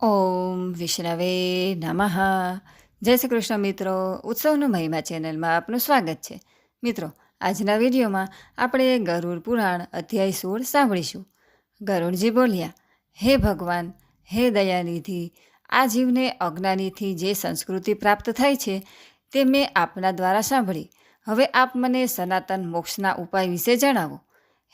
ઓમ વિષ્ણવે નમઃ. જય શ્રી કૃષ્ણ મિત્રો. ઉત્સવનો મહિમા ચેનલમાં આપનું સ્વાગત છે. મિત્રો, આજના વિડીયોમાં આપણે ગરુડ પુરાણ અધ્યાય 16 સાંભળીશું. ગરુડજી બોલ્યા, હે ભગવાન, હે દયાનિધિ, આ જીવને અજ્ઞાનીથી જે સંસ્કૃતિ પ્રાપ્ત થાય છે તે મેં આપના દ્વારા સાંભળી. હવે આપ મને સનાતન મોક્ષના ઉપાય વિશે જણાવો.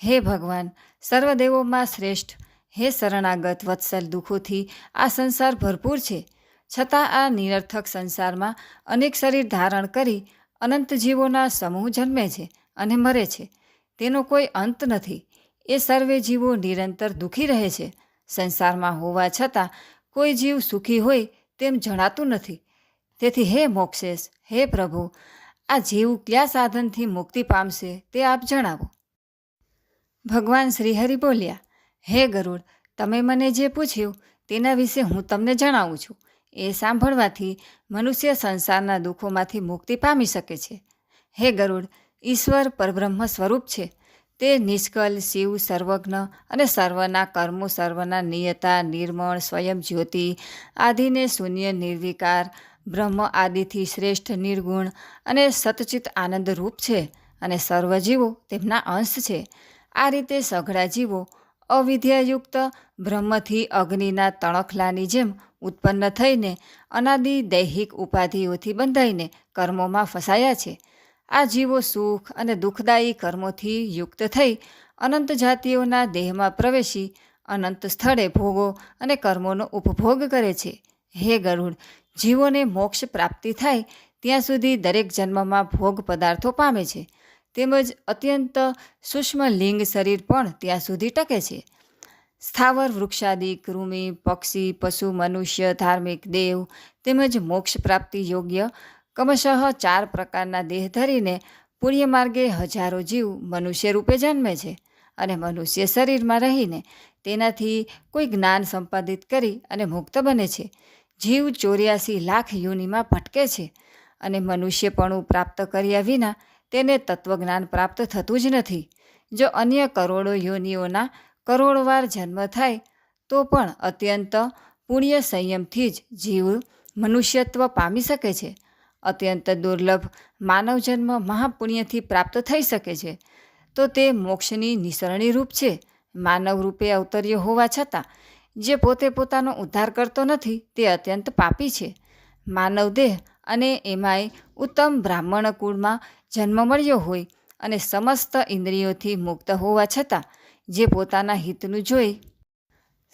હે ભગવાન, સર્વદેવોમાં શ્રેષ્ઠ, હે શરણાગત વત્સલ, દુઃખોથી આ સંસાર ભરપૂર છે. છતાં આ નિરર્થક સંસારમાં અનેક શરીર ધારણ કરી અનંત જીવોના સમૂહ જન્મે છે અને મરે છે. તેનો કોઈ અંત નથી. એ સર્વે જીવો નિરંતર દુઃખી રહે છે. સંસારમાં હોવા છતાં કોઈ જીવ સુખી હોય તેમ જણાતું નથી. તેથી હે મોક્ષેશ, હે પ્રભુ, આ જીવ કયા સાધનથી મુક્તિ પામશે તે આપ જણાવો. ભગવાન શ્રીહરિ બોલ્યા, હે ગરુડ, તમે મને જે પૂછ્યું તેના વિશે હું તમને જણાવું છું. એ સાંભળવાથી મનુષ્ય સંસારના દુઃખોમાંથી મુક્તિ પામી શકે છે. હે ગરુડ, ઈશ્વર પરબ્રહ્મ સ્વરૂપ છે. તે નિષ્કલ, શિવ, સર્વજ્ઞ અને સર્વના કર્મો, સર્વના નિયતા, નિર્મળ, સ્વયં જ્યોતિ, આદિને શૂન્ય, નિર્વિકાર, બ્રહ્મ આદિથી શ્રેષ્ઠ, નિર્ગુણ અને સતચિત આનંદ રૂપ છે અને સર્વજીવો તેમના અંશ છે. આ રીતે સઘળા જીવો અવિદ્યાયુક્ત બ્રહ્મથી અગ્નિના તણખલાની જેમ ઉત્પન્ન થઈને અનાદિ દૈહિક ઉપાધિઓથી બંધાઈને કર્મોમાં ફસાયા છે. આ જીવો સુખ અને દુઃખદાયી કર્મોથી યુક્ત થઈ અનંત જાતિઓના દેહમાં પ્રવેશી અનંત સ્થળે ભોગો અને કર્મોનો ઉપભોગ કરે છે. હે ગરુડ, જીવોને મોક્ષ પ્રાપ્તિ થાય ત્યાં સુધી દરેક જન્મમાં ભોગ પદાર્થો પામે છે. તેમજ અત્યંત સૂક્ષ્મ લિંગ શરીર પણ ત્યાં સુધી ટકે છે. સ્થાવર વૃક્ષાદિ, કૃમિ, પક્ષી, પશુ, મનુષ્ય, ધાર્મિક, દેવ તેમજ મોક્ષ પ્રાપ્તિ યોગ્ય ક્રમશઃ 4 પ્રકારના દેહ ધરીને પુણ્ય માર્ગે હજારો જીવ મનુષ્ય રૂપે જન્મે છે અને મનુષ્ય શરીરમાં રહીને તેનાથી કોઈ જ્ઞાન સંપાદિત કરી અને મુક્ત બને છે. જીવ 84 લાખ યોનિમાં ભટકે છે અને મનુષ્યપણું પ્રાપ્ત કર્યા વિના તેને તત્વજ્ઞાન પ્રાપ્ત થતું જ નથી. જો અન્ય કરોડો યોનિઓના કરોડવાર જન્મ થાય તો પણ અત્યંત પુણ્ય સંયમથી જ જીવ મનુષ્યત્વ પામી શકે છે. અત્યંત દુર્લભ માનવ જન્મ મહાપુણ્યથી પ્રાપ્ત થઈ શકે છે. તો તે મોક્ષની નિસરણી રૂપ છે. માનવ રૂપે અવતર્ય હોવા છતાં જે પોતે પોતાનો ઉદ્ધાર કરતો નથી તે અત્યંત પાપી છે. માનવ દેહ અને એમાંય ઉત્તમ બ્રાહ્મણ કુળમાં જન્મ મળ્યો હોય અને સમસ્ત ઇન્દ્રિયોથી મુક્ત હોવા છતાં જે પોતાના હિતનું જોઈ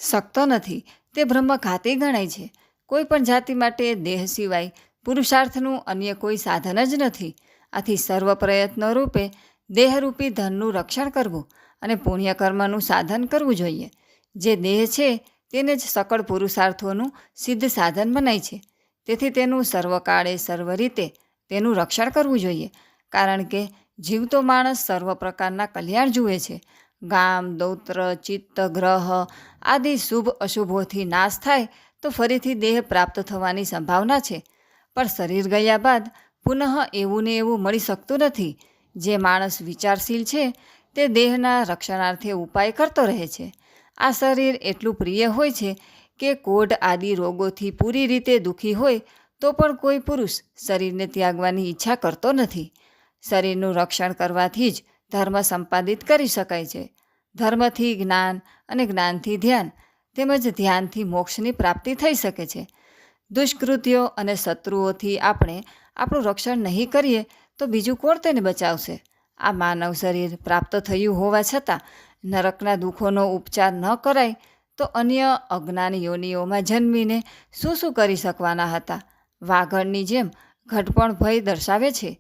શકતો નથી તે બ્રહ્મઘાતી ગણાય છે. કોઈ પણ જાતિ માટે દેહ સિવાય પુરુષાર્થનું અન્ય કોઈ સાધન જ નથી. આથી સર્વ પ્રયત્નો રૂપે દેહરૂપી ધનનું રક્ષણ કરવું અને પુણ્યકર્મનું સાધન કરવું જોઈએ. જે દેહ છે તેને જ સકળ પુરુષાર્થોનું સિદ્ધ સાધન બનાય છે. તેથી તેનું સર્વકાળે સર્વ રીતે તેનું રક્ષણ કરવું જોઈએ. કારણ કે જીવતો માણસ સર્વ પ્રકારના કલ્યાણ જુએ છે. ગામ, દૌત્ર, ચિત્ત, ગ્રહ આદિ શુભ અશુભોથી નાશ થાય તો ફરીથી દેહ પ્રાપ્ત થવાની સંભાવના છે. પણ શરીર ગયા બાદ પુનઃ એવું ને એવું મળી શકતું નથી. જે માણસ વિચારશીલ છે તે દેહના રક્ષણાર્થે ઉપાય કરતો રહે છે. આ શરીર એટલું પ્રિય હોય છે કે કોઢ આદિ રોગોથી પૂરી રીતે દુઃખી હોય તો પણ કોઈ પુરુષ શરીરને ત્યાગવાની ઈચ્છા કરતો નથી. શરીરનું રક્ષણ કરવાથી જ ધર્મ સંપાદિત કરી શકાય છે. ધર્મથી જ્ઞાન અને જ્ઞાનથી ધ્યાન તેમજ ધ્યાનથી મોક્ષની પ્રાપ્તિ થઈ શકે છે. દુષ્કૃત્યો અને શત્રુઓથી આપણે આપણું રક્ષણ નહીં કરીએ તો બીજું કોણ તેને બચાવશે. આ માનવ શરીર પ્રાપ્ત થયું હોવા છતાં નરકના દુઃખોનો ઉપચાર ન કરાય તો અન્ય અજ્ઞાન યોનિઓમાં જન્મીને શું કરી શકવાના હતા. વાઘણની જેમ ઘડપણ ભય દર્શાવે છે.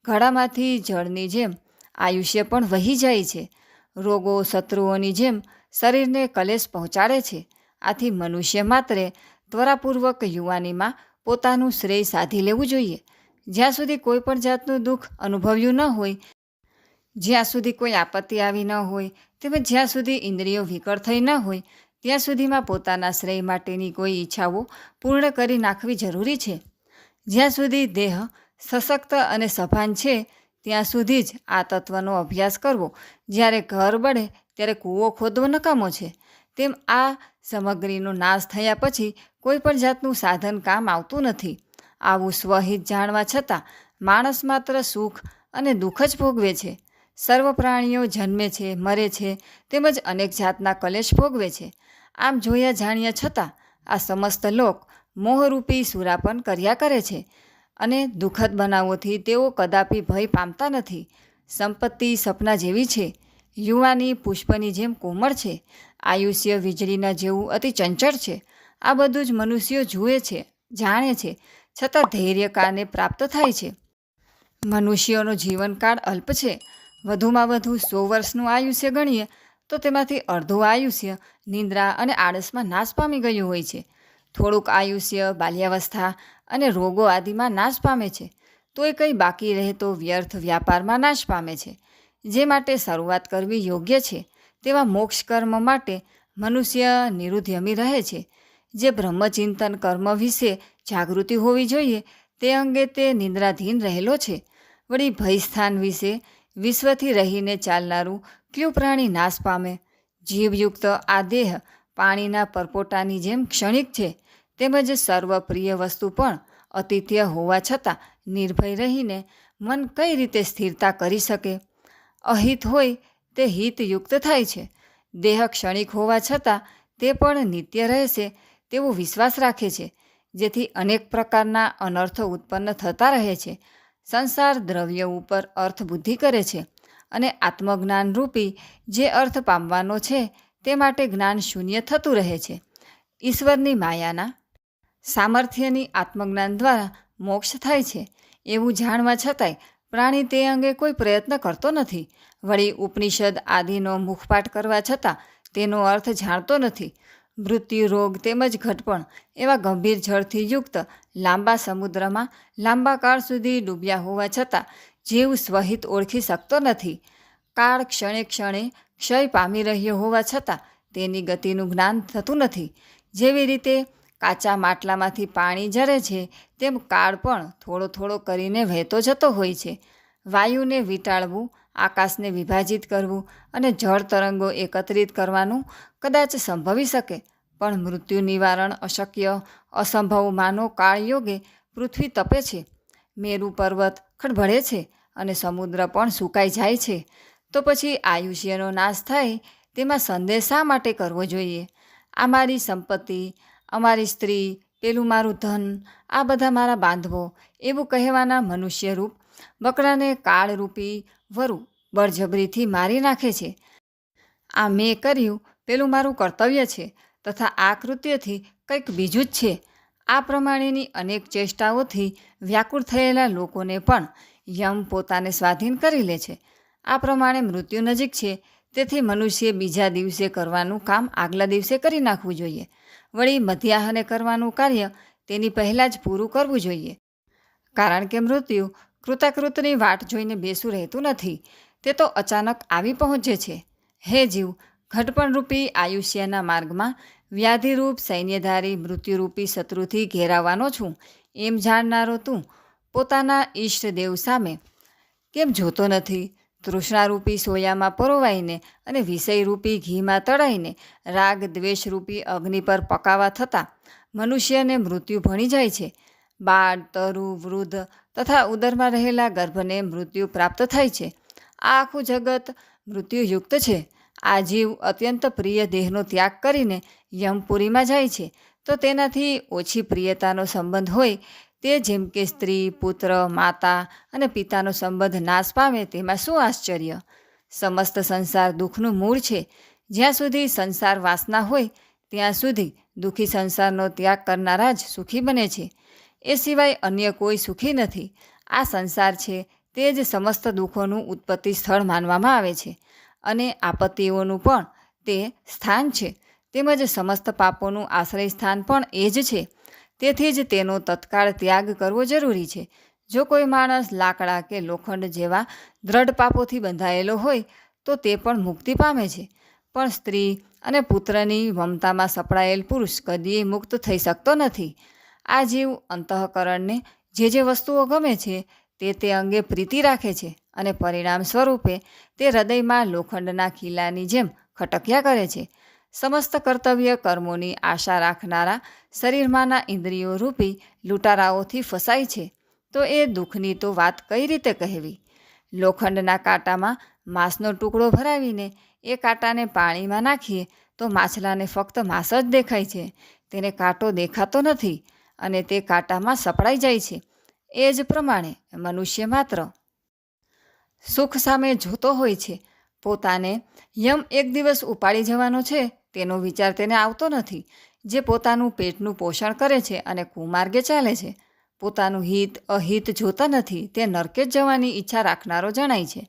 ઘડામાંથી જળની જેમ આયુષ્ય પણ વહી જાય છે. રોગો શત્રુઓની જેમ શરીરને કલેશ પહોંચાડે છે. આથી મનુષ્ય માત્રે ત્વરાપૂર્વક યુવાનીમાં પોતાનું શ્રેય સાધી લેવું જોઈએ. જ્યાં સુધી કોઈ પણ જાતનું દુઃખ અનુભવ્યું ન હોય, જ્યાં સુધી કોઈ આપત્તિ આવી ન હોય, તેમજ જ્યાં સુધી ઇન્દ્રિયો વિકળ થઈ ન હોય ત્યાં સુધીમાં પોતાના શ્રેય માટેની કોઈ ઈચ્છાઓ પૂર્ણ કરી નાખવી જરૂરી છે. જ્યાં સુધી દેહ સશક્ત અને સભાન છે ત્યાં સુધી જ આ તત્વનો અભ્યાસ કરવો. જ્યારે ઘર બળે ત્યારે કૂવો ખોદવો નકામો છે. તેમ આ સામગ્રીનો નાશ થયા પછી કોઈ પણ જાતનું સાધન કામ આવતું નથી. આવું સ્વહિત જાણવા છતાં માણસ માત્ર સુખ અને દુઃખ જ ભોગવે છે. સર્વ પ્રાણીઓ જન્મે છે, મરે છે, તેમજ અનેક જાતના કલેશ ભોગવે છે. આમ જોયા જાણ્યા છતાં આ સમસ્ત લોક મોહરૂપી સુરાપન કર્યા કરે છે અને દુઃખદ બનાવોથી તેઓ કદાપી ભય પામતા નથી. સંપત્તિ સપના જેવી છે, યુવાની પુષ્પની જેમ કોમળ છે, આયુષ્ય વીજળીના જેવું અતિ ચંચળ છે. આ બધું જ મનુષ્યો જુએ છે, જાણે છે, છતાં ધૈર્ય કારણે પ્રાપ્ત થાય છે. મનુષ્યોનો જીવનકાળ અલ્પ છે. વધુમાં વધુ 100 વર્ષનું આયુષ્ય ગણીએ તો તેમાંથી અડધું આયુષ્ય નિંદ્રા અને આળસમાં નાશ પામી ગયું હોય છે. થોડુંક આયુષ્ય બાલ્યાવસ્થા અને રોગો આદિમાં નાશ પામે છે. તોય કંઈ બાકી રહે તો વ્યર્થ વ્યાપારમાં નાશ પામે છે. જે માટે શરૂઆત કરવી યોગ્ય છે તેવા મોક્ષ કર્મ માટે મનુષ્ય નિરુદ્યમી રહે છે. જે બ્રહ્મચિંતન કર્મ વિશે જાગૃતિ હોવી જોઈએ તે અંગે તે નિંદ્રાધીન રહેલો છે. વળી ભયસ્થાન વિશે વિશ્વથી રહીને ચાલનારું કયું પ્રાણી નાશ પામે? જીવયુક્ત આ દેહ પાણીના પરપોટાની જેમ ક્ષણિક છે. તેમજ સર્વપ્રિય વસ્તુ પણ અતિથ્ય હોવા છતાં નિર્ભય રહીને મન કઈ રીતે સ્થિરતા કરી શકે? અહિત હોય તે હિતયુક્ત થાય છે. દેહ ક્ષણિક હોવા છતાં તે પણ નિત્ય રહેશે તેવો વિશ્વાસ રાખે છે, જેથી અનેક પ્રકારના અનર્થો ઉત્પન્ન થતા રહે છે. સંસાર દ્રવ્ય ઉપર અર્થ બુદ્ધિ કરે છે અને આત્મજ્ઞાન રૂપી જે અર્થ પામવાનો છે તે માટે જ્ઞાન શૂન્ય થતું રહે છે. ઈશ્વરની માયાના સામર્થ્યની આત્મજ્ઞાન દ્વારા મોક્ષ થાય છે એવું જાણવા છતાંય પ્રાણી તે અંગે કોઈ પ્રયત્ન કરતો નથી. વળી ઉપનિષદ આદિનો મુખપાઠ કરવા છતાં તેનો અર્થ જાણતો નથી. મૃત્યુ, રોગ તેમજ ઘટપણ એવા ગંભીર જળથી યુક્ત લાંબા સમુદ્રમાં લાંબા કાળ સુધી ડૂબ્યા હોવા છતાં જીવ સ્વહિત ઓળખી શકતો નથી. કાળ ક્ષણે ક્ષણે ક્ષય પામી રહ્યો હોવા છતાં તેની ગતિનું જ્ઞાન થતું નથી. જેવી રીતે કાચા માટલામાંથી પાણી ઝરે છે તેમ કાળ પણ થોડો થોડો કરીને વહેતો જતો હોય છે. વાયુને વીંટાળવું, આકાશને વિભાજિત કરવું અને જળ તરંગો એકત્રિત કરવાનું કદાચ સંભવી શકે, પણ મૃત્યુ નિવારણ અશક્ય અસંભવ માનો કાળયોગે પૃથ્વી તપે છે, મેરુ પર્વત ખડભળે છે અને સમુદ્ર પણ સુકાઈ જાય છે. તો પછી આયુષ્યનો નાશ થાય તેમાં સંદેહ શા માટે કરવો જોઈએ? આ મારી સંપત્તિ, અમારી સ્ત્રી, પેલું મારું ધન, આ બધા મારા બાંધવો એવું કહેવાના મનુષ્યરૂપ બકરાને કાળરૂપી વરુ બળજબરીથી મારી નાખે છે. આ મેં કર્યું પેલું મારું કર્તવ્ય છે તથા આ કૃત્યથી કંઈક બીજું જ છે. આ પ્રમાણેની અનેક ચેષ્ટાઓથી વ્યાકુળ થયેલા લોકોને પણ યમ પોતાને સ્વાધીન કરી લે છે. આ પ્રમાણે મૃત્યુ નજીક છે, તેથી મનુષ્ય બીજા દિવસે કરવાનું કામ આગલા દિવસે કરી નાખવું જોઈએ. વળી મધ્યાહને કરવાનું કાર્ય તેની પહેલાં જ પૂરું કરવું જોઈએ. કારણ કે મૃત્યુ કૃતાકૃતની વાટ જોઈને બેસું રહેતું નથી, તે તો અચાનક આવી પહોંચે છે. હે જીવ, ઘટપણરૂપી આયુષ્યના માર્ગમાં વ્યાધિરૂપ સૈન્યધારી મૃત્યુરૂપી શત્રુથી ઘેરાવાનો છું એમ જાણનારો તું પોતાના ઈષ્ટદેવ સામે કેમ જોતો નથી? તૃષ્ણારૂપી સોયામાં પરોવાઈને અને વિષયરૂપી ઘીમાં તળાઈને રાગ દ્વેષરૂપી અગ્નિ પર પકાવા થતાં મનુષ્યને મૃત્યુ ભણી જાય છે. બાળ, તરુ, વૃદ્ધ તથા ઉદરમાં રહેલા ગર્ભને મૃત્યુ પ્રાપ્ત થાય છે. આ આખું જગત મૃત્યુયુક્ત છે. આ જીવ અત્યંત પ્રિય દેહનો ત્યાગ કરીને યમપુરીમાં જાય છે તો તેનાથી ઓછી પ્રિયતાનો સંબંધ હોય તે જેમ કે સ્ત્રી, પુત્ર, માતા અને પિતાનો સંબંધ નાશ પામે તેમાં શું આશ્ચર્ય? સમસ્ત સંસાર દુઃખનું મૂળ છે. જ્યાં સુધી સંસાર વાસના હોય ત્યાં સુધી દુઃખી સંસારનો ત્યાગ કરનારા જ સુખી બને છે. એ સિવાય અન્ય કોઈ સુખી નથી. આ સંસાર છે તે જ સમસ્ત દુઃખોનું ઉત્પત્તિ સ્થળ માનવામાં આવે છે અને આપત્તિઓનું પણ તે સ્થાન છે. તેમજ સમસ્ત પાપોનું આશ્રય સ્થાન પણ એ જ છે. તેથી જ તેનો તત્કાળ ત્યાગ કરવો જરૂરી છે. જો કોઈ માણસ લાકડા કે લોખંડ જેવા દ્રઢ પાપોથી બંધાયેલો હોય તો તે પણ મુક્તિ પામે છે, પણ સ્ત્રી અને પુત્રની મમતામાં સપડાયેલ પુરુષ કદીય મુક્ત થઈ શકતો નથી. આ જીવ અંતઃકરણને જે વસ્તુઓ ગમે છે તે અંગે પ્રીતિ રાખે છે અને પરિણામ સ્વરૂપે તે હૃદયમાં લોખંડના ખીલાની જેમ ખટક્યા કરે છે. સમસ્ત કર્તવ્ય કર્મોની આશા રાખનારા શરીરમાંના ઇન્દ્રિયો રૂપી લૂંટારાઓથી ફસાય છે, તો એ દુઃખની તો વાત કઈ રીતે કહેવી? લોખંડના કાંટામાં માંસનો ટુકડો ભરાવીને એ કાંટાને પાણીમાં નાખીએ તો માછલાને ફક્ત માંસ જ દેખાય છે, તેને કાંટો દેખાતો નથી અને તે કાંટામાં સપડાઈ જાય છે. એ જ પ્રમાણે મનુષ્ય માત્ર સુખ સામે જોતો હોય છે. પોતાને યમ એક દિવસ ઉપાડી જવાનો છે તેનો વિચાર તેને આવતો નથી. જે પોતાનું પેટનું પોષણ કરે છે અને કુમાર્ગે ચાલે છે, પોતાનું હિત અહિત જોતા નથી, તે નરકે જ જવાની ઈચ્છા રાખનારો જણાય છે.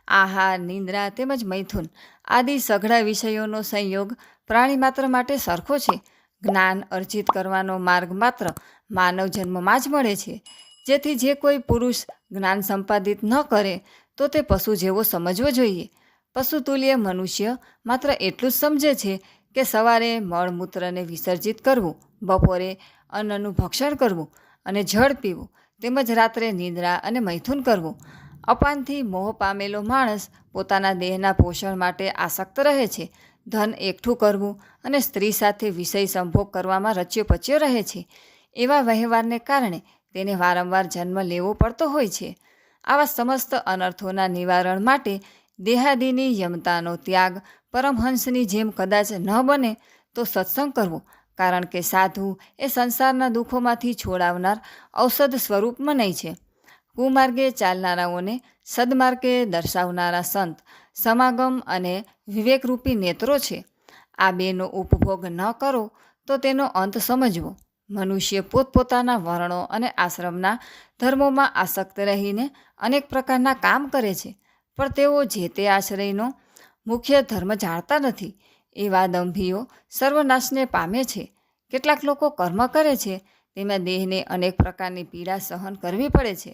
આહાર, નિંદ્રા તેમજ મૈથુન આદિ સઘળા વિષયોનો સંયોગ પ્રાણી માત્ર માટે સરખો છે. જ્ઞાન અર્જિત કરવાનો માર્ગ માત્ર માનવ જન્મમાં જ મળે છે. જેથી જે કોઈ પુરુષ જ્ઞાન સંપાદિત ન કરે તો તે પશુ જેવો સમજવો જોઈએ. પશુતુલ્ય મનુષ્ય માત્ર એટલું જ સમજે છે કે સવારે મળમૂત્રને વિસર્જિત કરવું, બપોરે અન્નનું ભક્ષણ કરવું અને જળ પીવું, તેમજ રાત્રે નિદ્રા અને મૈથુન કરવું. અપાનથી મોહ પામેલો માણસ પોતાના દેહના પોષણ માટે આસક્ત રહે છે. ધન એકઠું કરવું અને સ્ત્રી સાથે વિષય સંભોગ કરવામાં રચ્યો પચ્યો રહે છે. એવા વ્યવહારને કારણે તેને વારંવાર જન્મ લેવો પડતો હોય છે. આવા સમસ્ત અનર્થોના નિવારણ માટે દેહાદિની યમતાનો ત્યાગ પરમહંસની જેમ કદાચ ન બને તો સત્સંગ કરવો, કારણ કે સાધુ એ સંસારના દુઃખોમાંથી છોડાવનાર ઔષધ સ્વરૂપ મનાય છે. કુમાર્ગે ચાલનારાઓને સદમાર્ગે દર્શાવનારા સંત સમાગમ અને વિવેકરૂપી નેત્રો છે. આ બેનો ઉપભોગ ન કરો તો તેનો અંત સમજવો. મનુષ્ય પોતપોતાના વર્ણો અને આશ્રમના ધર્મોમાં આસક્ત રહીને અનેક પ્રકારના કામ કરે છે, પણ તેઓ જે તે આશ્રયનો મુખ્ય ધર્મ જાણતા નથી. એવા દંભીઓ સર્વનાશને પામે છે. કેટલાક લોકો કર્મ કરે છે, તેમાં દેહને અનેક પ્રકારની પીડા સહન કરવી પડે છે.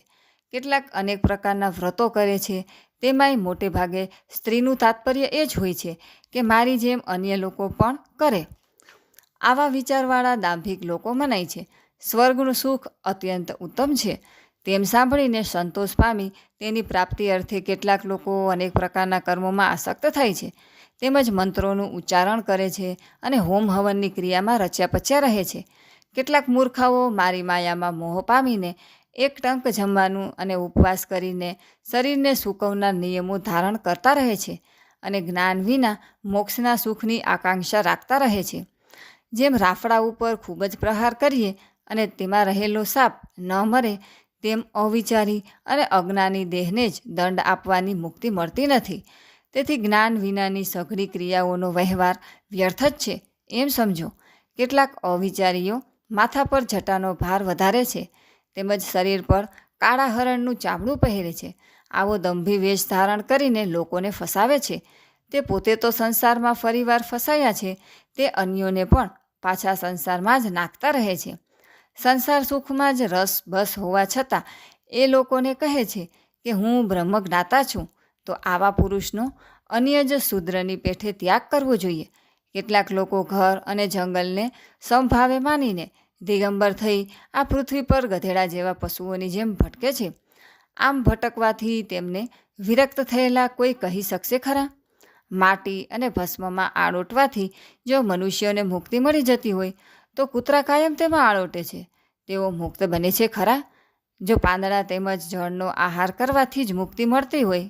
કેટલાક અનેક પ્રકારના વ્રતો કરે છે, તેમાંય મોટે ભાગે સ્ત્રીનું તાત્પર્ય એ જ હોય છે કે મારી જેમ અન્ય લોકો પણ કરે. આવા વિચારવાળા દાંભિક લોકો મનાય છે. સ્વર્ગનું સુખ અત્યંત ઉત્તમ છે. તેમ સાંભળીને સંતોષ પામી તેની પ્રાપ્તિ અર્થે કેટલાક લોકો અનેક પ્રકારના કર્મોમાં આસક્ત થાય છે, તેમજ મંત્રોનું ઉચ્ચારણ કરે છે અને હોમ હવનની ક્રિયામાં રચ્યા પચ્યા રહે છે. કેટલાક મૂર્ખાઓ મારી માયામાં મોહ પામીને એક ટંક જમવાનું અને ઉપવાસ કરીને શરીરને સૂકવનાર નિયમો ધારણ કરતા રહે છે અને જ્ઞાન વિના મોક્ષના સુખની આકાંક્ષા રાખતા રહે છે. જેમ રાફડા ઉપર ખૂબ જ પ્રહાર કરીએ અને તેમાં રહેલો સાપ ન મરે, તેમ અવિચારી અને અજ્ઞાની દેહને જ દંડ આપવાની મુક્તિ મળતી નથી. તેથી જ્ઞાન વિનાની સઘળી ક્રિયાઓનો વ્યવહાર વ્યર્થ જ છે એમ સમજો. કેટલાક અવિચારીઓ માથા પર જટાનો ભાર વધારે છે, તેમજ શરીર પર કાળા હરણનું ચામડું પહેરે છે. આવો દંભી વેશ ધારણ કરીને લોકોને ફસાવે છે. તે પોતે તો સંસારમાં ફરીવાર ફસાયા છે, તે અન્યોને પણ પાછા સંસારમાં જ નાખતા રહે છે. સંસાર સુખમાં જ રસ બસ હોવા છતાં એ લોકોને કહે છે કે હું બ્રહ્મજ્ઞાતા છું. તો આવા પુરુષનો અન્ય જ શૂદ્રની પેઠે ત્યાગ કરવો જોઈએ. કેટલાક લોકો ઘર અને જંગલને સમભાવે માનીને દિગંબર થઈ આ પૃથ્વી પર ગધેડા જેવા પશુઓની જેમ ભટકે છે. આમ ભટકવાથી તેમને વિરક્ત થયેલા કોઈ કહી શકશે ખરા? માટી અને ભસ્મમાં આળોટવાથી જો મનુષ્યોને મુક્તિ મળી જતી હોય તો કૂતરા કાયમ તેમાં આળોટે છે, તેઓ મુક્ત બને છે ખરા? જો પાંદડા તેમજ જળનો આહાર કરવાથી જ મુક્તિ મળતી હોય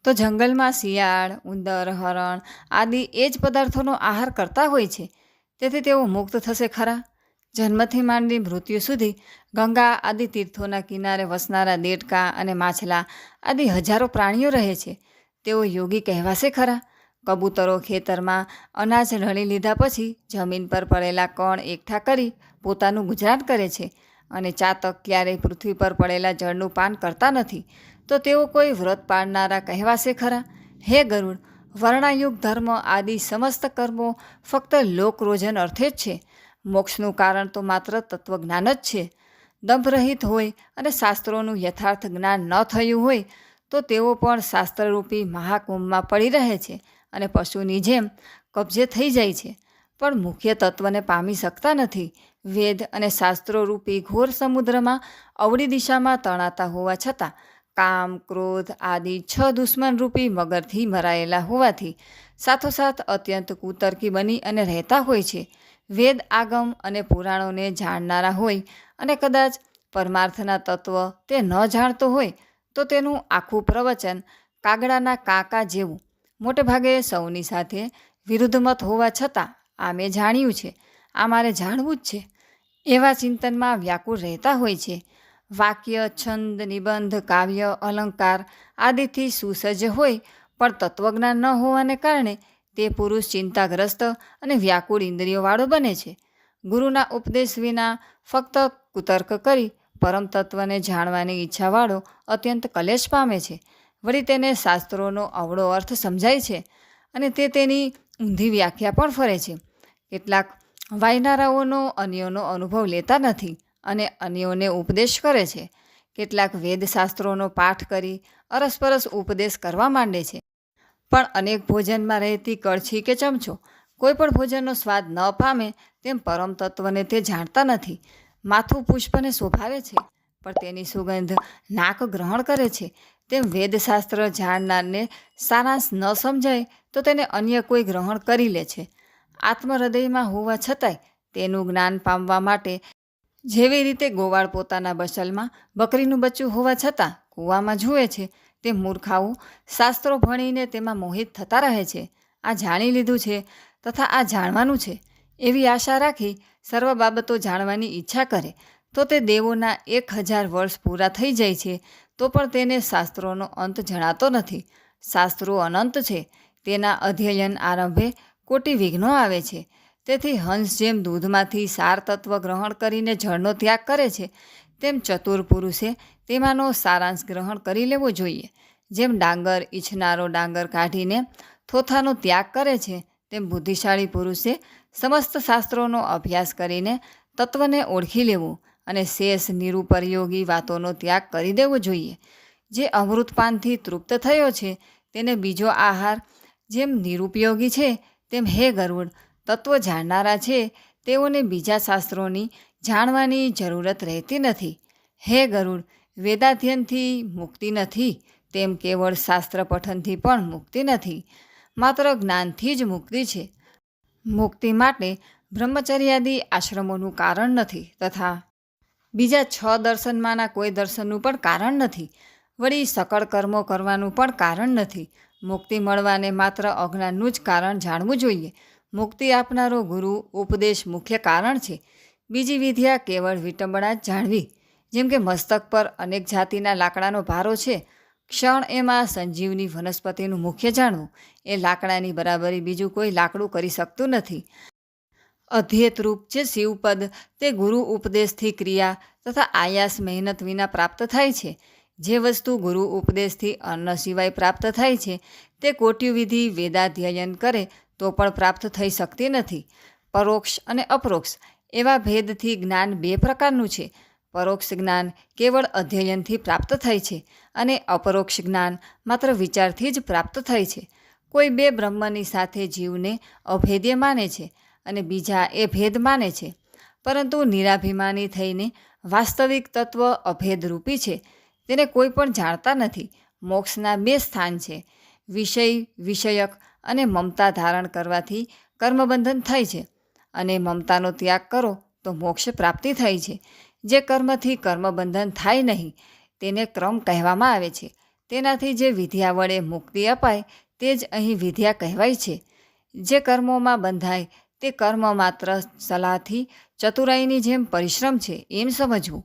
તો જંગલમાં શિયાળ, ઉંદર, હરણ આદિ એ જ પદાર્થોનો આહાર કરતા હોય છે, તેથી તેઓ મુક્ત થશે ખરા? જન્મથી માંડી મૃત્યુ સુધી ગંગા આદિ તીર્થોના કિનારે વસનારા દેડકા અને માછલા આદિ હજારો પ્રાણીઓ રહે છે, તેઓ યોગી કહેવાશે ખરા? કબૂતરો ખેતરમાં અનાજ લણી લીધા પછી જમીન પર પડેલા કણ એકઠા કરી પોતાનું ગુજરાન કરે છે અને ચાતક ક્યારેય પૃથ્વી પર પડેલા જળનું પાન કરતા નથી, તો તેઓ કોઈ વ્રત પાળનારા કહેવાશે ખરા? હે ગરુડ, વર્ણાયુગ ધર્મ આદિ સમસ્ત કર્મો ફક્ત લોકરોજન અર્થે જ છે. મોક્ષનું કારણ તો માત્ર તત્વજ્ઞાન જ છે. દંભરહિત હોય અને શાસ્ત્રોનું યથાર્થ જ્ઞાન ન થયું હોય તો તેઓ પણ શાસ્ત્રરૂપી મહાકુંભમાં પડી રહે છે અને પશુની જેમ કબજે થઈ જાય છે, પણ મુખ્ય તત્વને પામી શકતા નથી. વેદ અને શાસ્ત્રોરૂપી ઘોર સમુદ્રમાં અવળી દિશામાં તણાતા હોવા છતાં કામ, ક્રોધ આદિ 6 દુશ્મનરૂપી મગરથી મરાયેલા હોવાથી સાથોસાથ અત્યંત કુતર્કી બની અને રહેતા હોય છે. વેદ આગમ અને પુરાણોને જાણનારા હોય અને કદાચ પરમાર્થના તત્વ તે ન જાણતો હોય તો તેનું આખું પ્રવચન કાગડાના કાકા જેવું મોટે ભાગે સૌની સાથે વિરુદ્ધ મત હોવા છતાં આ મેં જાણ્યું છે, આ મારે જાણવું જ છે એવા ચિંતનમાં વ્યાકુળ રહેતા હોય છે. વાક્ય, છંદ, નિબંધ, કાવ્ય, અલંકાર આદિથી સુસજ્જ હોય પણ તત્વજ્ઞાન ન હોવાને કારણે તે પુરુષ ચિંતાગ્રસ્ત અને વ્યાકુળ ઇન્દ્રિયોવાળો બને છે. ગુરુના ઉપદેશ વિના ફક્ત કુતર્ક કરી પરમ તત્વને જાણવાની ઈચ્છાવાળો અત્યંત કલેશ પામે છે. વળી તેને શાસ્ત્રોનો અવળો અર્થ સમજાય છે અને તે તેની ઊંધી વ્યાખ્યા પણ ફરે છે. કેટલાક વાયનારાઓનો અન્યોનો અનુભવ લેતા નથી અને અન્યોને ઉપદેશ કરે છે. કેટલાક વેદશાસ્ત્રોનો પાઠ કરી અરસપરસ ઉપદેશ કરવા માંડે છે. પણ અનેક ભોજનમાં રહેતી કળછી કે ચમચો કોઈ પણ ભોજનનો સ્વાદ ન પામે તેમ પરમ તત્વને તે જાણતા નથી. માથું પુષ્પને શોભાવે છે પણ તેની સુગંધ નાક ગ્રહણ કરે છે. તેમ વેદશાસ્ત્ર જાણનારને સારાંશ ન સમજાય તો તેને અન્ય કોઈ ગ્રહણ કરી લે છે. આત્મહૃદયમાં હોવા છતાંય તેનું જ્ઞાન પામવા માટે જેવી રીતે ગોવાળ પોતાના બસલમાં બકરીનું બચ્ચું હોવા છતાં કૂવામાં જુએ છે તે મૂર્ખાઓ શાસ્ત્રો ભણીને તેમાં મોહિત થતા રહે છે. આ જાણી લીધું છે તથા આ જાણવાનું છે એવી આશા રાખી સર્વ બાબતો જાણવાની ઈચ્છા કરે તો તે દેવોના 1000 વર્ષ પૂરા થઈ જાય છે તો પણ તેને શાસ્ત્રોનો અંત જણાતો નથી. શાસ્ત્રો અનંત છે, તેના અધ્યયન આરંભે કોટી વિઘ્નો આવે છે. તેથી હંસ જેમ દૂધમાંથી સાર તત્વ ગ્રહણ કરીને જળનો ત્યાગ કરે છે તેમ ચતુર પુરુષે તેમાંનો સારાંશ ગ્રહણ કરી લેવો જોઈએ. જેમ ડાંગર ઈચ્છનારો ડાંગર કાઢીને થોથાનો ત્યાગ કરે છે તેમ બુદ્ધિશાળી પુરુષે સમસ્ત શાસ્ત્રોનો અભ્યાસ કરીને તત્વને ઓળખી લેવું અને શેષ નિરુપયોગી વાતોનો ત્યાગ કરી દેવો જોઈએ. જે અમૃતપાનથી તૃપ્ત થયો છે તેને બીજો આહાર જેમ નિરુપયોગી છે તેમ હે ગરુડ તત્વ જાણનારા છે તેઓને બીજા શાસ્ત્રોની જાણવાની જરૂરત રહેતી નથી. હે ગરુડ વેદાધ્યનથી મુક્તિ નથી તેમ કેવળ શાસ્ત્ર પઠનથી પણ મુક્તિ નથી, માત્ર જ્ઞાનથી જ મુક્તિ છે. મુક્તિ માટે બ્રહ્મચર્યાદિ આશ્રમોનું કારણ નથી તથા બીજા 6 દર્શનમાંના કોઈ દર્શનનું પણ કારણ નથી. વળી સકળ કર્મો કરવાનું પણ કારણ નથી. મુક્તિ મળવાને માત્ર અજ્ઞાનનું જ કારણ જાણવું જોઈએ. મુક્તિ આપનારો ગુરુ ઉપદેશ મુખ્ય કારણ છે. બીજી વિદ્યા કેવળ વિટંબણા જ જાણવી. જેમ કે મસ્તક પર અનેક જાતિના લાકડાનો ભારો છે, ક્ષણ એમાં સંજીવની વનસ્પતિનું મુખ્ય જાણવું એ લાકડાની બરાબરી બીજું કોઈ લાકડું કરી શકતું નથી. અધ્યેતરૂપ જે શિવપદ તે ગુરુ ઉપદેશથી ક્રિયા તથા આયાસ મહેનત વિના પ્રાપ્ત થાય છે. જે વસ્તુ ગુરુ ઉપદેશથી અન્ન સિવાય પ્રાપ્ત થાય છે તે કોટ્યુવિધિ વેદાધ્યયન કરે તો પણ પ્રાપ્ત થઈ શકતી નથી. પરોક્ષ અને અપરોક્ષ એવા ભેદથી જ્ઞાન 2 પ્રકારનું છે. પરોક્ષ જ્ઞાન કેવળ અધ્યયનથી પ્રાપ્ત થાય છે અને અપરોક્ષ જ્ઞાન માત્ર વિચારથી જ પ્રાપ્ત થાય છે. કોઈ 2 બ્રહ્મની સાથે જીવને અભેદ્ય માને છે અને બીજા એ ભેદ માને છે, પરંતુ નિરાભિમાની થઈને વાસ્તવિક તત્વ અભેદરૂપી છે તેને કોઈ પણ જાણતા નથી. મોક્ષના 2 સ્થાન છે, વિષય વિષયક અને મમતા ધારણ કરવાથી કર્મબંધન થાય છે અને મમતાનો ત્યાગ કરો તો મોક્ષ પ્રાપ્તિ થાય છે. જે કર્મથી કર્મબંધન થાય નહીં તેને ક્રમ કહેવામાં આવે છે. તેનાથી જે વિદ્યા વડે મુક્તિ અપાય તે જ અહીં વિદ્યા કહેવાય છે. જે કર્મોમાં બંધાય તે કર્મ માત્ર સલાહથી ચતુરાઈની જેમ પરિશ્રમ છે એમ સમજવું.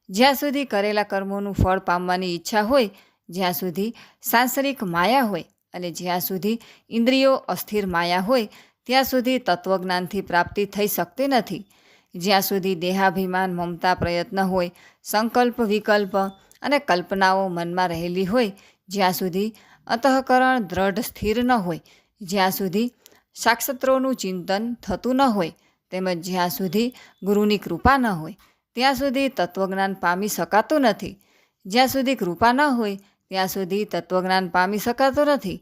જ્યાં સુધી કરેલા કર્મોનું ફળ પામવાની ઈચ્છા હોય, જ્યાં સુધી સાંસારિક માયા હોય અને જ્યાં સુધી ઇન્દ્રિયો અસ્થિર માયા હોય ત્યાં સુધી તત્વજ્ઞાનથી પ્રાપ્તિ થઈ શકતી નથી. જ્યાં સુધી દેહાભિમાન મમતા પ્રયત્ન હોય, સંકલ્પ વિકલ્પ અને કલ્પનાઓ મનમાં રહેલી હોય, જ્યાં સુધી અંતઃકરણ દ્રઢ સ્થિર ન હોય, જ્યાં સુધી શાસ્ત્રોનું ચિંતન થતું ન હોય, તેમજ જ્યાં સુધી ગુરુની કૃપા ન હોય ત્યાં સુધી તત્વજ્ઞાન પામી શકાતું નથી. જ્યાં સુધી કૃપા ન હોય ત્યાં સુધી તત્વજ્ઞાન પામી શકાતું નથી.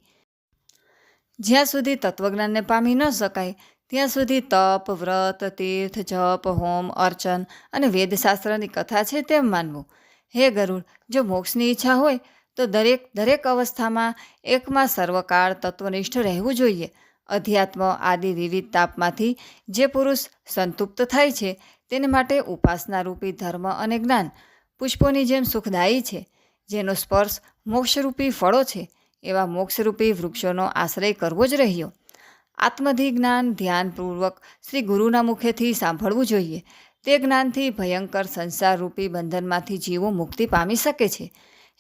જ્યાં સુધી તત્વજ્ઞાનને પામી ન શકાય ત્યાં સુધી તપ, વ્રત, તીર્થ, જપ, હોમ, અર્ચન અને વેદશાસ્ત્રની કથા છે તેમ માનવું. હે ગરુડ, જો મોક્ષની ઈચ્છા હોય તો દરેક અવસ્થામાં એકમાં સર્વકાળ તત્વનિષ્ઠ રહેવું જોઈએ. અધ્યાત્મ આદિ વિવિધ તાપમાંથી જે પુરુષ સંતુપ્ત થાય છે તેને માટે ઉપાસના રૂપી ધર્મ અને જ્ઞાન પુષ્પોની જેમ સુખદાયી છે. જેનો સ્પર્શ મોક્ષરૂપી ફળો છે એવા મોક્ષરૂપી વૃક્ષોનો આશ્રય કરવો જ રહ્યો. આત્મધિ જ્ઞાન ધ્યાનપૂર્વક શ્રી ગુરુના મુખેથી સાંભળવું જોઈએ. તે જ્ઞાનથી ભયંકર સંસારરૂપી બંધનમાંથી જીવો મુક્તિ પામી શકે છે.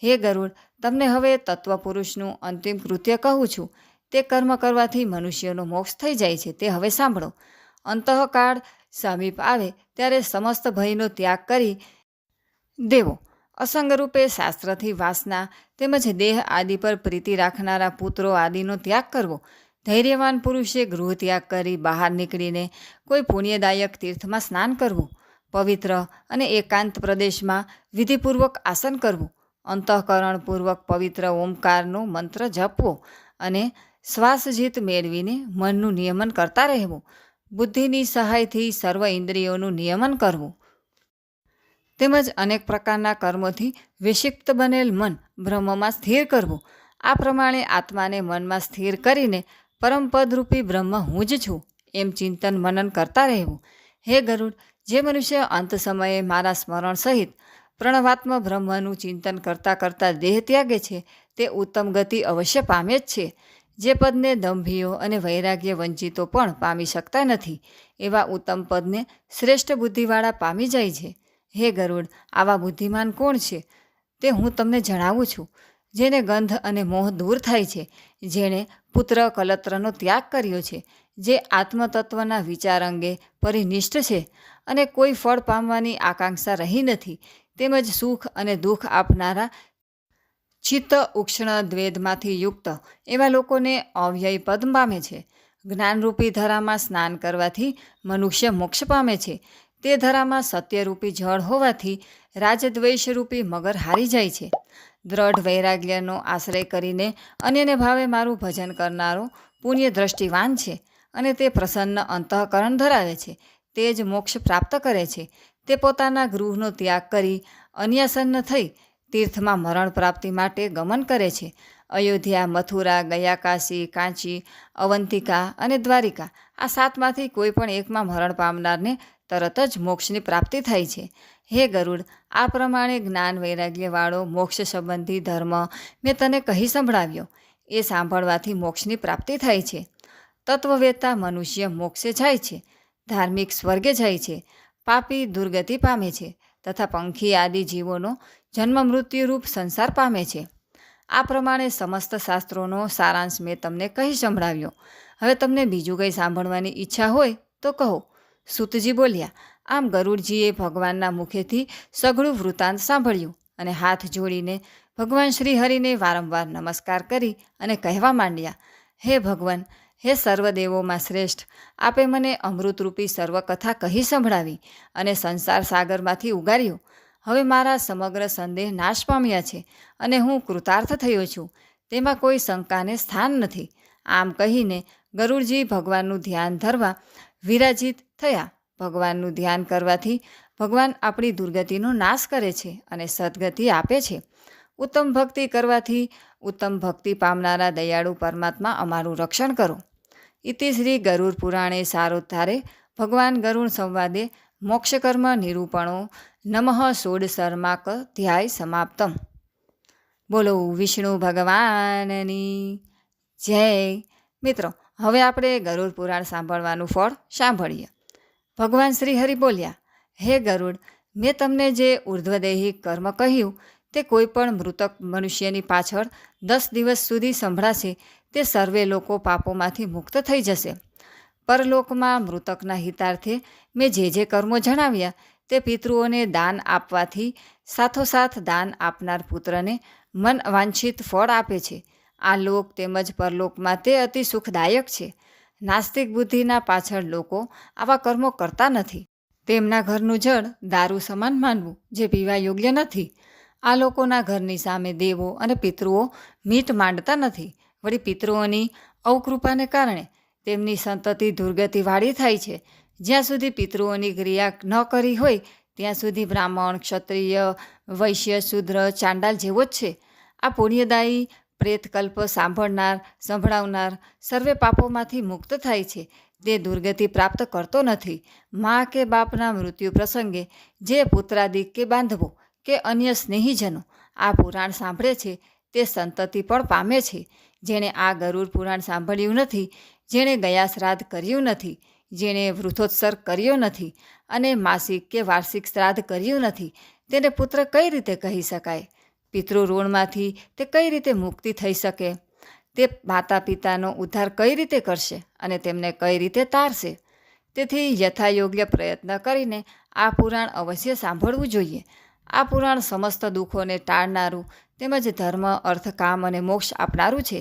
હે ગરુડ, તમને હવે તત્વપુરુષનું અંતિમ કૃત્ય કહું છું. તે કર્મ કરવાથી મનુષ્યનો મોક્ષ થઈ જાય છે તે હવે સાંભળો. અંતઃકાળ સમીપ આવે ત્યારે સમસ્ત ભયનો ત્યાગ કરી દેવો. અસંગરૂપે શાસ્ત્રથી વાસના તેમજ દેહ આદિ પર પ્રીતિ રાખનારા પુત્રો આદિનો ત્યાગ કરવો. ધૈર્યવાન પુરુષે ગૃહ ત્યાગ કરી બહાર નીકળીને કોઈ પુણ્યદાયક તીર્થમાં સ્નાન કરવું. પવિત્ર અને એકાંત પ્રદેશમાં વિધિપૂર્વક આસન કરવું. અંતઃકરણપૂર્વક પવિત્ર ઓમકારનો મંત્ર જપવો અને શ્વાસજીત મેળવીને મનનું નિયમન કરતા રહેવું. બુદ્ધિની સહાયથી સર્વ ઇન્દ્રિયોનું નિયમન કરવું. તેમજ અનેક પ્રકારના કર્મોથી વિક્ષિપ્ત બનેલ મન બ્રહ્મમાં સ્થિર કરવું. આ પ્રમાણે આત્માને મનમાં સ્થિર કરીને પરમપદરૂપી બ્રહ્મ હું જ છું એમ ચિંતન મનન કરતા રહેવું. હે ગરુડ, જે મનુષ્ય અંત સમયે મારા સ્મરણ સહિત પ્રણવાત્મ બ્રહ્મનું ચિંતન કરતાં કરતાં દેહ ત્યાગે છે તે ઉત્તમ ગતિ અવશ્ય પામે જ છે. જે પદને દંભીઓ અને વૈરાગ્ય વંચિતો પણ પામી શકતા નથી એવા ઉત્તમ પદને શ્રેષ્ઠ બુદ્ધિવાળા પામી જાય છે. હે ગરુડ, આવા બુદ્ધિમાન કોણ છે તે હું તમને જણાવું છું. જેને ગંધ અને મોહ દૂર થાય છે, જેણે પુત્ર કલત્રનો ત્યાગ કર્યો છે, જે આત્મતત્વના વિચાર અંગે પરિનિષ્ઠ છે અને કોઈ ફળ પામવાની આકાંક્ષા રહી નથી, તેમજ સુખ અને દુઃખ આપનારા ચિત્ત ઉક્ષણ દ્વેધમાંથી યુક્ત એવા લોકોને અવ્યય પદ પામે છે. જ્ઞાનરૂપી ધરામાં સ્નાન કરવાથી મનુષ્ય મોક્ષ પામે છે. તે ધરામાં સત્યરૂપી જળ હોવાથી રાજદ્વેષરૂપી મગર હારી જાય છે. દ્રઢ વૈરાગ્યનો આશ્રય કરીને અન્યને ભાવે મારું ભજન કરનારો પુણ્ય દ્રષ્ટિવાન છે અને તે પ્રસન્ન અંતઃકરણ ધરાવે છે. તે જ મોક્ષ પ્રાપ્ત કરે છે. તે પોતાના ગૃહનો ત્યાગ કરી અન્યાસન્ન થઈ તીર્થમાં મરણ પ્રાપ્તિ માટે ગમન કરે છે. અયોધ્યા, મથુરા, ગયા, કાશી, કાંચી, અવંતિકા અને દ્વારિકા આ સાતમાંથી કોઈ પણ એકમાં મરણ પામનારને તરત જ મોક્ષની પ્રાપ્તિ થાય છે. હે ગરુડ, આ પ્રમાણે જ્ઞાન વૈરાગ્યવાળો મોક્ષ સંબંધી ધર્મ મેં તને કહી સંભળાવ્યો. એ સાંભળવાથી મોક્ષની પ્રાપ્તિ થાય છે. તત્વવેત્તા મનુષ્ય મોક્ષે જાય છે, ધાર્મિક સ્વર્ગે જાય છે, પાપી દુર્ગતિ પામે છે તથા પંખી આદિ જીવોનો જન્મ મૃત્યુરૂપ સંસાર પામે છે. આ પ્રમાણે સમસ્ત શાસ્ત્રોનો સારાંશ મેં તમને કહી સંભળાવ્યો. હવે તમને બીજું કંઈ સાંભળવાની ઈચ્છા હોય તો કહો. સૂતજી બોલ્યા. આમ ગરુડજીએ ભગવાનના મુખેથી સઘળું વૃત્તાંત સાંભળ્યું અને હાથ જોડીને ભગવાન શ્રીહરિને વારંવાર નમસ્કાર કરી અને કહેવા માંડ્યા. હે ભગવાન, હે સર્વદેવોમાં શ્રેષ્ઠ, આપે મને અમૃતરૂપી સર્વકથા કહી સંભળાવી અને સંસાર સાગરમાંથી ઉગાર્યો. હવે મારા સમગ્ર સંદેહ નાશ પામ્યા છે અને હું કૃતાર્થ થયો છું. તેમાં કોઈ શંકાને સ્થાન નથી. આમ કહીને ગરુડજી ભગવાનનું ધ્યાન ધરવા વિરાજિત થયા. ભગવાનનું ધ્યાન કરવાથી ભગવાન આપણી દુર્ગતિનો નાશ કરે છે અને સદગતિ આપે છે. ઉત્તમ ભક્તિ કરવાથી ઉત્તમ ભક્તિ પામનારા દયાળુ પરમાત્મા અમારું રક્ષણ કરો. ઇતિ શ્રી ગરુડ પુરાણે સારોદ્ધારે ભગવાન ગરુડ સંવાદે મોક્ષકર્મ નિરૂપણો નમઃ ષોડશર્માક ધ્યાય સમાપ્તમ. બોલો વિષ્ણુ ભગવાનની જય. મિત્રો, હવે આપણે ગરુડ પુરાણ સાંભળવાનું ફળ સાંભળીએ. ભગવાન શ્રી હરિ બોલ્યા. હે ગરુડ, મેં તમને જે ઉર્ધ્વદેહી કર્મ કહ્યું તે કોઈ પણ મૃતક મનુષ્યની પાછળ 10 દિવસ સુધી સંભળાશે તે સર્વે લોકો પાપોમાંથી મુક્ત થઈ જશે. પરલોકમાં મૃતકના હિતાર્થે મેં જે કર્મો જણાવ્યા તે પિતૃઓને દાન આપવાથી સાથોસાથ દાન આપનાર પુત્રને મન વાંછિત ફળ આપે છે. આ લોક તેમજ પરલોકમાં તે અતિ સુખદાયક છે. નાસ્તિક બુદ્ધિના પાછળ લોકો આવા કર્મો કરતા નથી. તેમના ઘરનું જળ દારૂ સમાન માનવું જે પીવા યોગ્ય નથી. આ લોકોના ઘરની સામે દેવો અને પિતૃઓ મીટ માંડતા નથી. વળી પિતૃઓની અવકૃપાને કારણે તેમની સંતતિ દુર્ગતિવાળી થાય છે. જ્યાં સુધી પિતૃઓની ક્રિયા ન કરી હોય ત્યાં સુધી બ્રાહ્મણ, ક્ષત્રિય, વૈશ્ય, શૂદ્ર, ચાંડાલ જેવો જ છે. આ પુણ્યદાયી પ્રેતકલ્પ સંભળાવનાર સર્વે પાપોમાંથી મુક્ત થાય છે. તે દુર્ગતિ પ્રાપ્ત કરતો નથી. મા કે બાપના મૃત્યુ પ્રસંગે જે પુત્રાદિક કે બાંધવો કે અન્ય સ્નેહીજનો આ પુરાણ સાંભળે છે તે સંતતિ પણ પામે છે. જેણે આ ગરુડ પુરાણ સાંભળ્યું નથી, જેણે ગયા શ્રાદ્ધ કર્યું નથી, જેણે વૃથોત્સર્ગ કર્યો નથી અને માસિક કે વાર્ષિક શ્રાદ્ધ કર્યું નથી, તેને પુત્ર કઈ રીતે કહી શકાય? પિતૃ ઋણમાંથી તે કઈ રીતે મુક્તિ થઈ શકે? તે માતા પિતાનો ઉદ્ધાર કઈ રીતે કરશે અને તેમને કઈ રીતે તારશે? તેથી યથાયોગ્ય પ્રયત્ન કરીને આ પુરાણ અવશ્ય સાંભળવું જોઈએ. આ પુરાણ સમસ્ત દુઃખોને ટાળનારું તેમજ ધર્મ, અર્થ, કામ અને મોક્ષ આપનારું છે.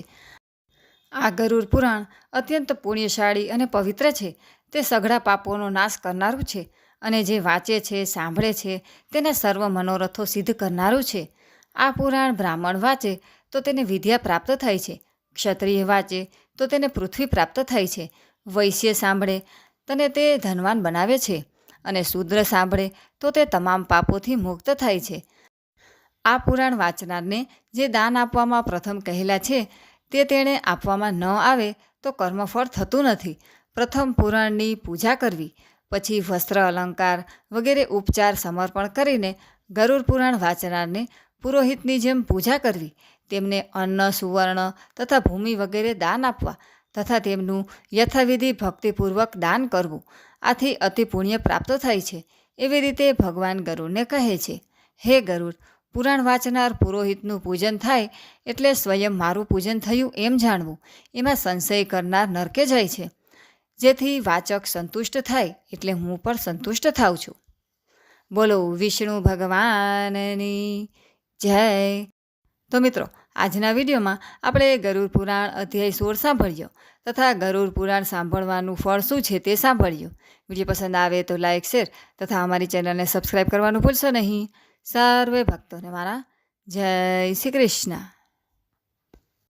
આ ગરુડ પુરાણ અત્યંત પુણ્યશાળી અને પવિત્ર છે. તે સઘળા પાપોનો નાશ કરનારું છે અને જે વાંચે છે, સાંભળે છે તેના સર્વ મનોરથો સિદ્ધ કરનારું છે. આ પુરાણ બ્રાહ્મણ વાંચે તો તેને વિદ્યા પ્રાપ્ત થાય છે, ક્ષત્રિય વાંચે તો તેને પૃથ્વી પ્રાપ્ત થાય છે, વૈશ્ય સાંભળે તને તે ધનવાન બનાવે છે અને શૂદ્ર સાંભળે તો તે તમામ પાપોથી મુક્ત થાય છે. આ પુરાણ વાંચનારને જે દાન આપવામાં પ્રથમ કહેલા છે તે તેણે આપવામાં ન આવે તો કર્મફળ થતું નથી. પ્રથમ પુરાણની પૂજા કરવી, પછી વસ્ત્ર, અલંકાર વગેરે ઉપચાર સમર્પણ કરીને ગરુડ પુરાણ વાંચનારને પુરોહિતની જેમ પૂજા કરવી, તેમને અન્ન, સુવર્ણ તથા ભૂમિ વગેરે દાન આપવા તથા તેમનું યથાવિધિ ભક્તિપૂર્વક દાન કરવું. આથી અતિ પુણ્ય પ્રાપ્ત થાય છે. એવી રીતે ભગવાન ગરુડને કહે છે, હે ગરુડ, પુરાણ વાંચનાર પુરોહિતનું પૂજન થાય એટલે સ્વયં મારું પૂજન થયું એમ જાણવું. એમાં સંશય કરનાર નરકે જાય છે. જેથી વાચક સંતુષ્ટ થાય એટલે હું પણ સંતુષ્ટ થાઉં છું. બોલો વિષ્ણુ ભગવાનની જય. તો મિત્રો, આજના વિડીયોમાં આપણે ગરુડ પુરાણ અધ્યાય 16 સાંભળ્યો તથા ગરુડ પુરાણ સાંભળવાનું ફળ શું છે તે સાંભળ્યું. વિડીયો પસંદ આવે તો લાઇક, શેર તથા અમારી ચેનલને સબસ્ક્રાઈબ કરવાનું ભૂલશો નહીં. સર્વે ભક્તોને મારા જય શ્રી કૃષ્ણ.